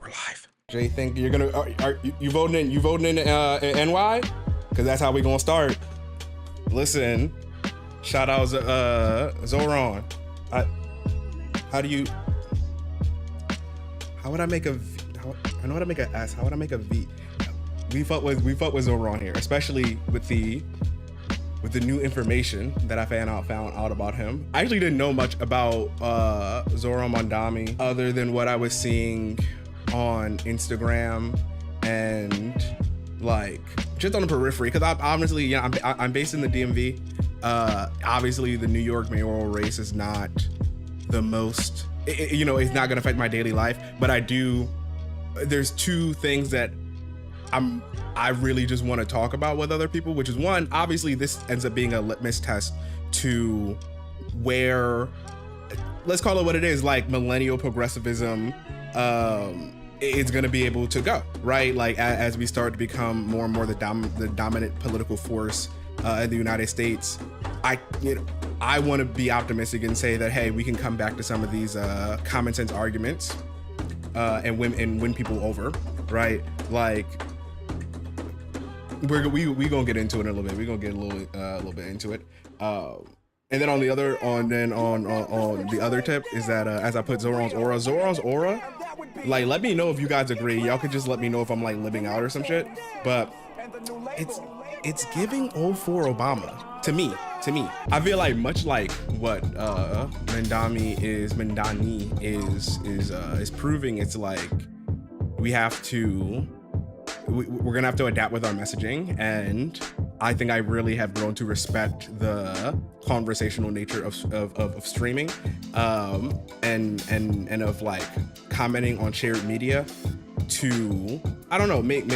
We're live. Jay, think you're gonna are you voting in? You voting in NY? Because that's how we gonna start. Listen, shout out Zohran. How would I make a? I know how to make an S. How would I make a V? We fought with Zohran here, especially with the new information that I found out about him. I actually didn't know much about Zohran Mamdani other than what I was seeing on Instagram and like just on the periphery, because obviously, yeah, I'm based in the DMV. Obviously, the New York mayoral race is not the most, it's not gonna affect my daily life, but I do. There's two things that I really just want to talk about with other people, which is one, obviously this ends up being a litmus test to where, let's call it what it is, like millennial progressivism is going to be able to go, right? Like as we start to become more and more the dominant political force in the United States, I want to be optimistic and say that, hey, we can come back to some of these common sense arguments and win people over, right? Like we gonna get into it in a little bit. We're gonna get a little bit into it. And then on the other tip is that as I put Zohran's aura, like, let me know if you guys agree. Y'all could just let me know if I'm like living out or some shit. But it's giving 04 Obama to me. I feel like much like what Mamdani is proving. It's like we're gonna have to adapt with our messaging, and I think I really have grown to respect the conversational nature of streaming, and of like commenting on shared media to, I don't know, make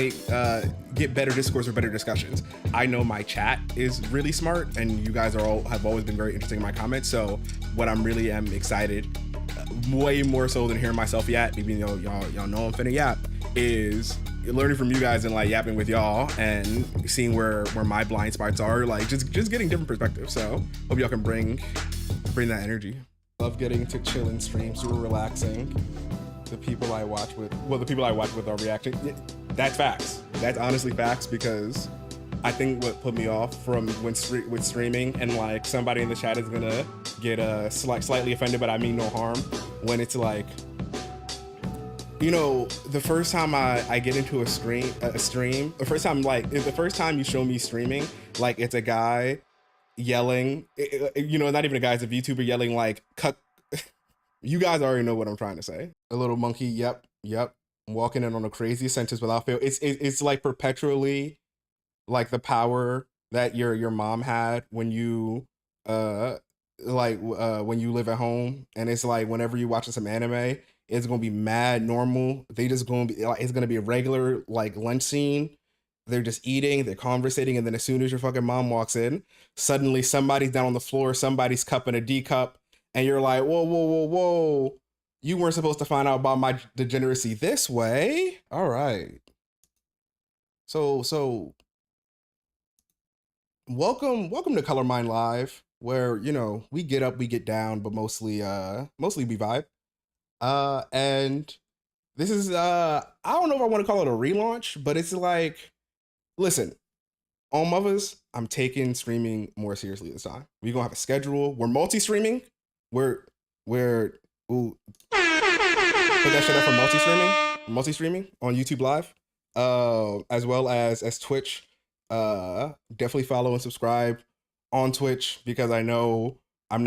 get better discourse or better discussions. I know my chat is really smart, and you guys have always been very interesting in my comments. So what I'm really am excited, way more so than hearing myself yap, even though y'all know I'm finna yap, is learning from you guys and like yapping with y'all and seeing where my blind spots are, like just getting different perspectives. So hope y'all can bring that energy. Love getting to chill and stream, super relaxing. The people I watch with are reacting. That's facts. That's honestly facts, because I think what put me off from with streaming, and like somebody in the chat is gonna get slightly offended, but I mean no harm, when it's like, the first time I get into a stream, the first time you show me streaming, like it's a guy yelling, not even a guy, it's a VTuber yelling like, cut. You guys already know what I'm trying to say. A little monkey, yep. Walking in on the craziest sentence without fail. It's like perpetually like the power that your mom had when you when you live at home, and it's like whenever you watching some anime, it's gonna be mad normal. They just gonna be like, it's gonna be a regular like lunch scene. They're just eating, they're conversating, and then as soon as your fucking mom walks in, suddenly somebody's down on the floor, somebody's cupping a D cup, and you're like, whoa. You weren't supposed to find out about my degeneracy this way. All right. So welcome to Color Mind Live, where, we get up, we get down, but mostly we vibe. And this is, I don't know if I want to call it a relaunch, but it's like, listen, on Mothers, I'm taking streaming more seriously this time. We're gonna have a schedule. We're multi-streaming. We're put that shit up for multi-streaming on YouTube Live, as well as Twitch. Definitely follow and subscribe on Twitch, because I know I'll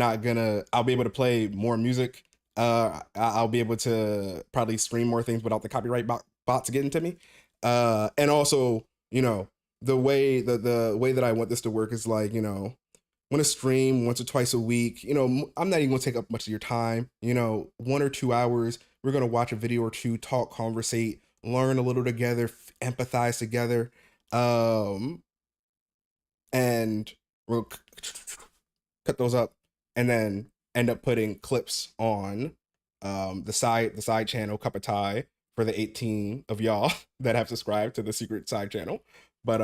be able to play more music. I'll be able to probably stream more things without the copyright bots getting to me. And also, the way that I want this to work is like, want to stream once or twice a week. I'm not even gonna take up much of your time. 1 or 2 hours. We're gonna watch a video or two, talk, conversate, learn a little together, empathize together, and we'll cut those up, and then end up putting clips on the side channel Cup of Tie for the 18 of y'all that have subscribed to the secret side channel. But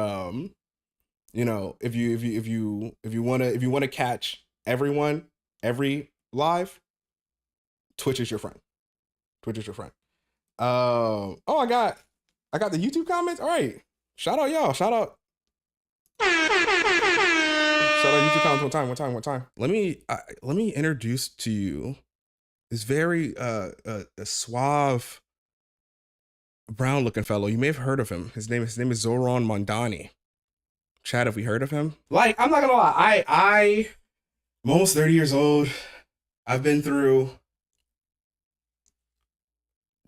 if you want to catch every live, Twitch is your friend. Oh, I got the YouTube comments. All right, shout out y'all. Shout out YouTube comments one time. Let me introduce to you this very suave brown looking fellow. You may have heard of him. His name is Zohran Mamdani. Chad, have we heard of him? Like, I'm not gonna lie, I'm almost 30 years old. I've been through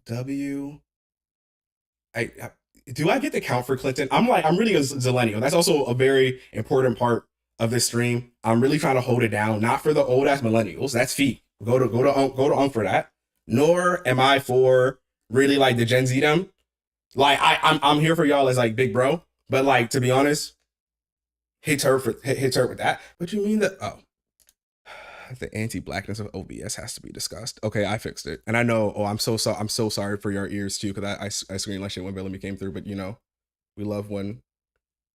do I get to count for Clinton? I'm really a zillennial. That's also a very important part of this stream. I'm really trying to hold it down, not for the old ass millennials. That's feet. Go to for that. Nor am I for really like the Gen Z them. Like I'm here for y'all as like big bro, but like to be honest, hits her with that. What you mean that? The anti-blackness of OBS has to be discussed. Okay, I fixed it, and I know. Oh, I'm so sorry for your ears too, because I screamed like shit when Bellamy came through. But you know, we love when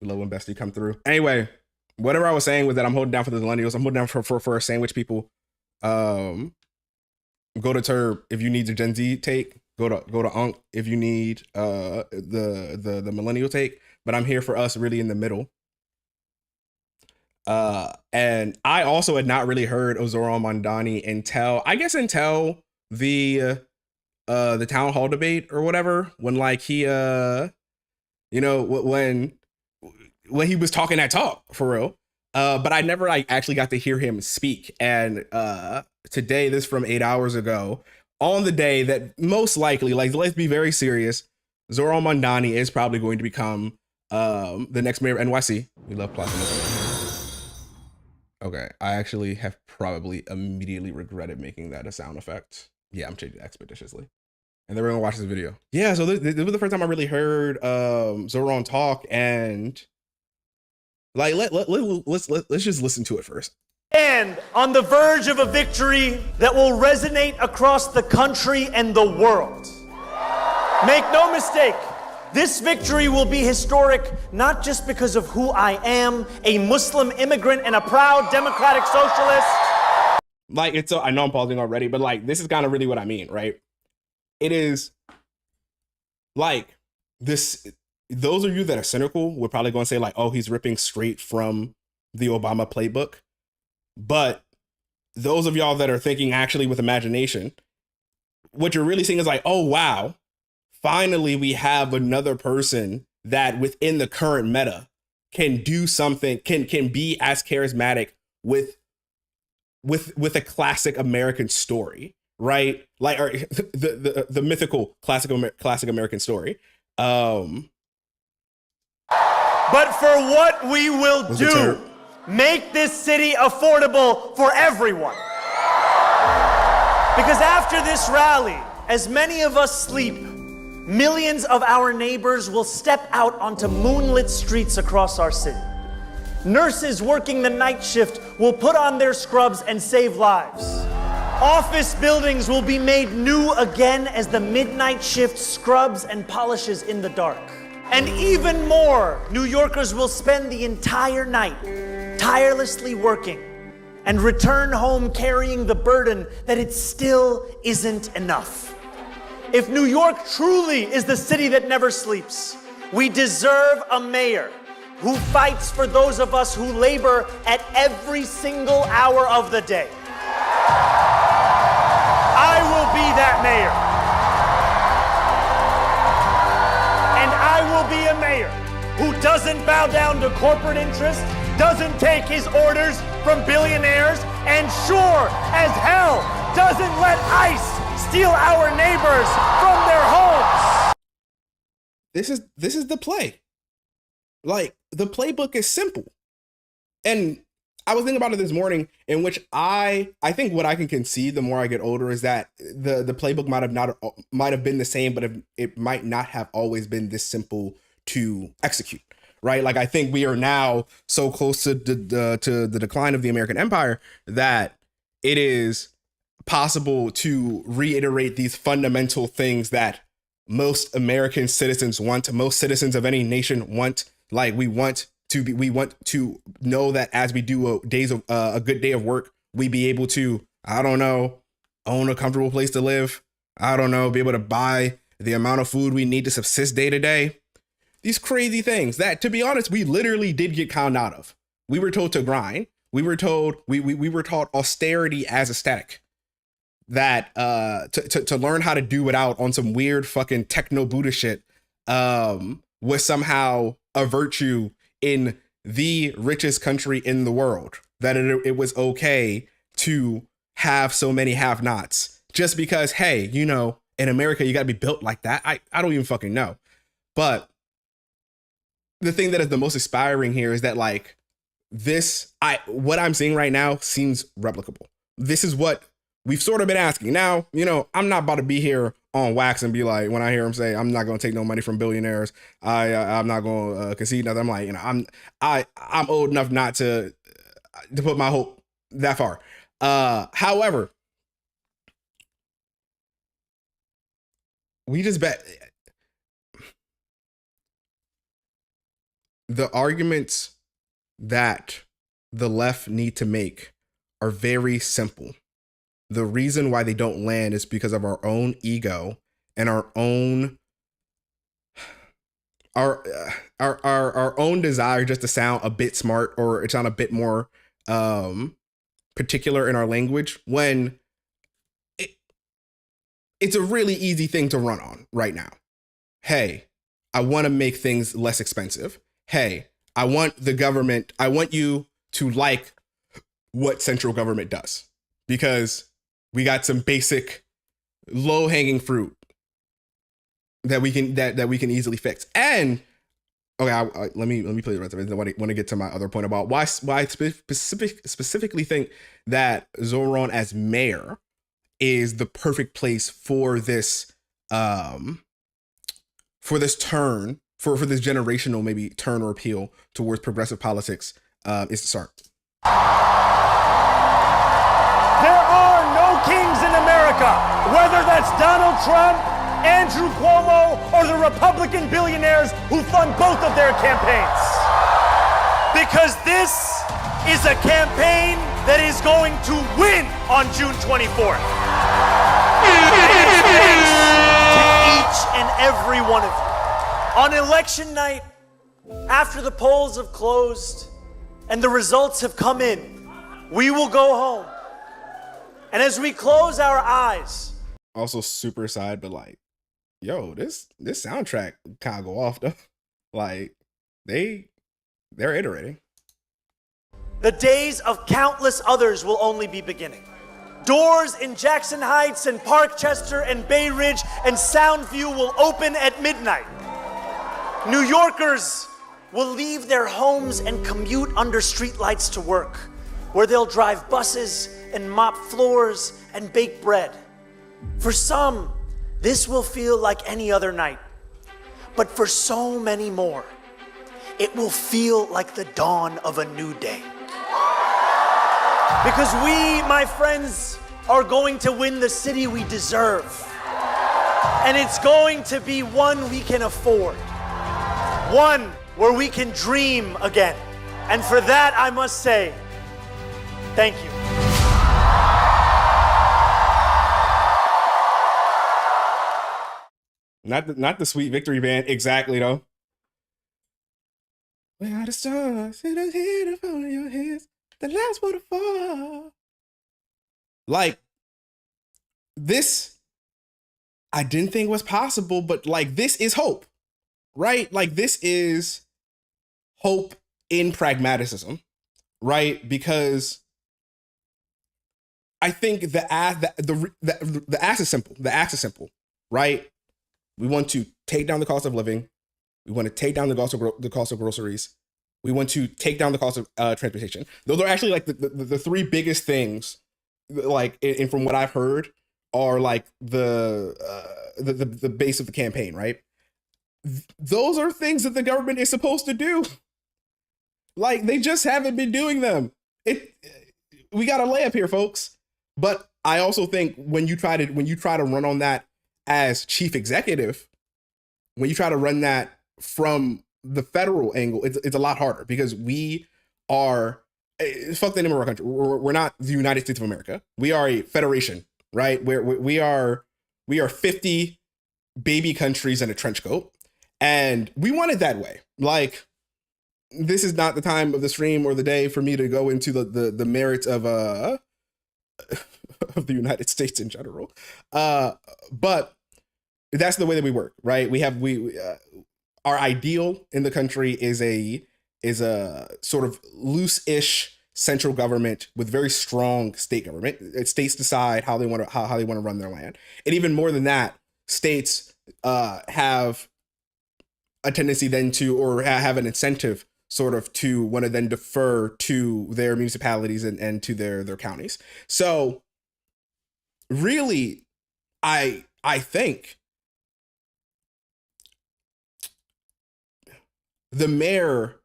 Bestie come through. Anyway, whatever I was saying was that I'm holding down for the millennials. I'm holding down for sandwich people. Go to Turb if you need the Gen Z take. Go to Unk if you need the millennial take. But I'm here for us really in the middle. And I also had not really heard of Zohran Mamdani until the town hall debate or whatever, when like he when he was talking that talk for real. But I never like actually got to hear him speak. And today, this from 8 hours ago, on the day that most likely, like, let's be very serious, Zohran Mamdani is probably going to become the next mayor of NYC. We love plasma. Okay, I actually have probably immediately regretted making that a sound effect. Yeah, I'm changing expeditiously. And then we're gonna watch this video. Yeah, so this was the first time I really heard Zohran talk, and like let's just listen to it first. And on the verge of a victory that will resonate across the country and the world. Make no mistake, this victory will be historic, not just because of who I am, a Muslim immigrant and a proud democratic socialist. Like, it's so, I know I'm pausing already, but like, this is kind of really what I mean, right? It is like this, those of you that are cynical would probably go and say like, oh, he's ripping straight from the Obama playbook. But those of y'all that are thinking actually with imagination, what you're really seeing is like, oh, wow. Finally, we have another person that within the current meta can do something, can be as charismatic with a classic American story, right? Like, or the mythical classic American story. But for what we will do, make this city affordable for everyone. Because after this rally, as many of us sleep, millions of our neighbors will step out onto moonlit streets across our city. Nurses working the night shift will put on their scrubs and save lives. Office buildings will be made new again as the midnight shift scrubs and polishes in the dark. And even more, New Yorkers will spend the entire night tirelessly working and return home carrying the burden that it still isn't enough. If New York truly is the city that never sleeps, we deserve a mayor who fights for those of us who labor at every single hour of the day. I will be that mayor. And I will be a mayor who doesn't bow down to corporate interest, doesn't take his orders from billionaires, and sure as hell doesn't let ICE steal our neighbors from their homes. This is the play. Like, the playbook is simple. And I was thinking about it this morning, in which I think what I can concede the more I get older is that the playbook might have been the same, but it might not have always been this simple to execute. Right? Like, I think we are now so close to the decline of the American empire that it is possible to reiterate these fundamental things that most American citizens want, most citizens of any nation want. Like, we want to know that as we do a good day of work, we be able to, I don't know, own a comfortable place to live. I don't know, be able to buy the amount of food we need to subsist day to day. These crazy things that, to be honest, we literally did get conned out of. We were told to grind. We were told we were taught austerity as aesthetic. That to learn how to do it out on some weird fucking techno Buddha shit was somehow a virtue in the richest country in the world. That it was okay to have so many have-nots just because, hey, you know, in America you got to be built like that. I don't even fucking know. But the thing that is the most inspiring here is that, like, what I'm seeing right now seems replicable. This is what we've sort of been asking. Now, you know, I'm not about to be here on wax and be like, when I hear him say, I'm not going to take no money from billionaires, I'm not going to concede nothing. I'm like, you know, I'm old enough not to put my hope that far. However, we just bet the arguments that the left need to make are very simple. The reason why they don't land is because of our own ego and our own desire just to sound a bit smart or sound a bit more particular in our language, when it's a really easy thing to run on right now. Hey, I want to make things less expensive. Hey, I want you to like what central government does, because we got some basic low-hanging fruit that we can easily fix. And okay, let me play the rest of it. I want to get to my other point about why I specifically think that Zohran as mayor is the perfect place for this generational maybe turn or appeal towards progressive politics is to start. There are no kings in America, whether that's Donald Trump, Andrew Cuomo, or the Republican billionaires who fund both of their campaigns. Because this is a campaign that is going to win on June 24th. To each and every one of you. On election night, after the polls have closed and the results have come in, we will go home. And as we close our eyes. Also super side, but like, yo, this soundtrack kind of go off though. Like, they're iterating. The days of countless others will only be beginning. Doors in Jackson Heights and Parkchester and Bay Ridge and Soundview will open at midnight. New Yorkers will leave their homes and commute under streetlights to work, where they'll drive buses and mop floors and bake bread. For some, this will feel like any other night. But for so many more, it will feel like the dawn of a new day. Because we, my friends, are going to win the city we deserve. And it's going to be one we can afford. One where we can dream again. And for that, I must say, thank you. Not the Sweet Victory Band exactly though. We are the stars in the head of all your hands, the last one to fall. Like, this, I didn't think was possible, but like, this is hope, right? Like, this is hope in pragmaticism, right? Because I think the ask is simple. The ask is simple, right? We want to take down the cost of living. We want to take down the cost of groceries. We want to take down the cost of transportation. Those are actually like the three biggest things, like, and from what I've heard, are like the base of the campaign, right? Those are things that the government is supposed to do. Like, they just haven't been doing them. We got a layup here, folks. But I also think when you try to run on that as chief executive, when you try to run that from the federal angle, it's a lot harder, because we are, fuck the name of our country. We're not the United States of America. We are a federation, right? We are 50 baby countries in a trench coat, and we want it that way. Like, this is not the time of the stream or the day for me to go into the merits of of the United States in general, but that's the way that we work, right? We our ideal in the country is a sort of loose-ish central government with very strong state government. States decide how they want to run their land, and even more than that, states have a tendency then to, or have an incentive sort of to want to then defer to their municipalities and to their counties. So really, I think the mayor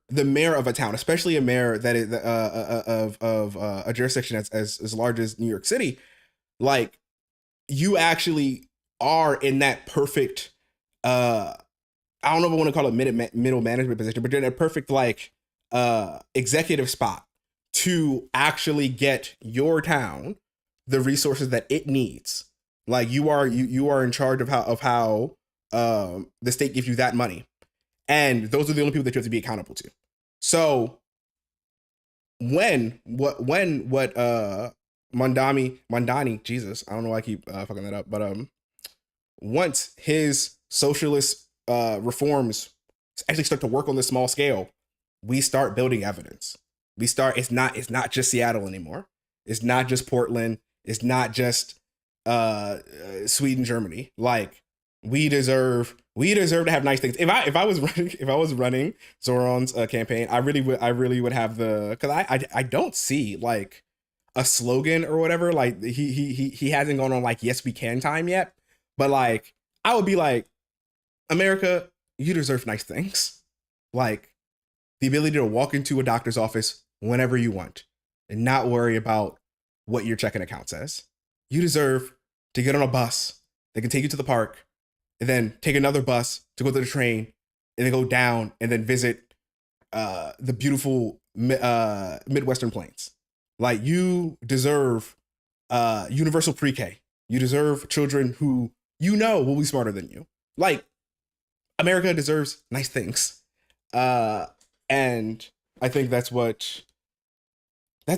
of a town, especially a mayor that is of a jurisdiction as large as New York City, like, you actually are in that perfect, I don't know if I want to call it middle management position, but you're in a perfect, like, executive spot to actually get your town the resources that it needs. Like, you are in charge of how the state gives you that money. And those are the only people that you have to be accountable to. So when Mamdani, Jesus, I don't know why I keep fucking that up, but once his socialist reforms actually start to work on this small scale, we start building evidence. It's not just Seattle anymore. It's not just Portland. It's not just Sweden, Germany. Like, we deserve to have nice things. If I was running Zohran's campaign, I really would have because I don't see like a slogan or whatever. Like, he hasn't gone on like yes we can time yet, but like, I would be like, America, you deserve nice things, like the ability to walk into a doctor's office whenever you want and not worry about what your checking account says. You deserve to get on a bus that can take you to the park, and then take another bus to go to the train, and then go down and then visit the beautiful Midwestern Plains. Like, you deserve universal pre-K. You deserve children who will be smarter than you. Like, America deserves nice things. And I think that's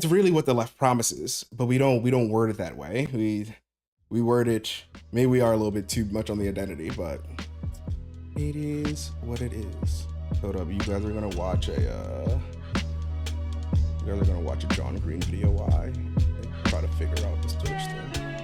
really what the left promises, but we don't word it that way. We word it, maybe we are a little bit too much on the identity, but it is what it is. Hold up, you guys are gonna watch a John Green video. Why? Try to figure out this Twitch thing.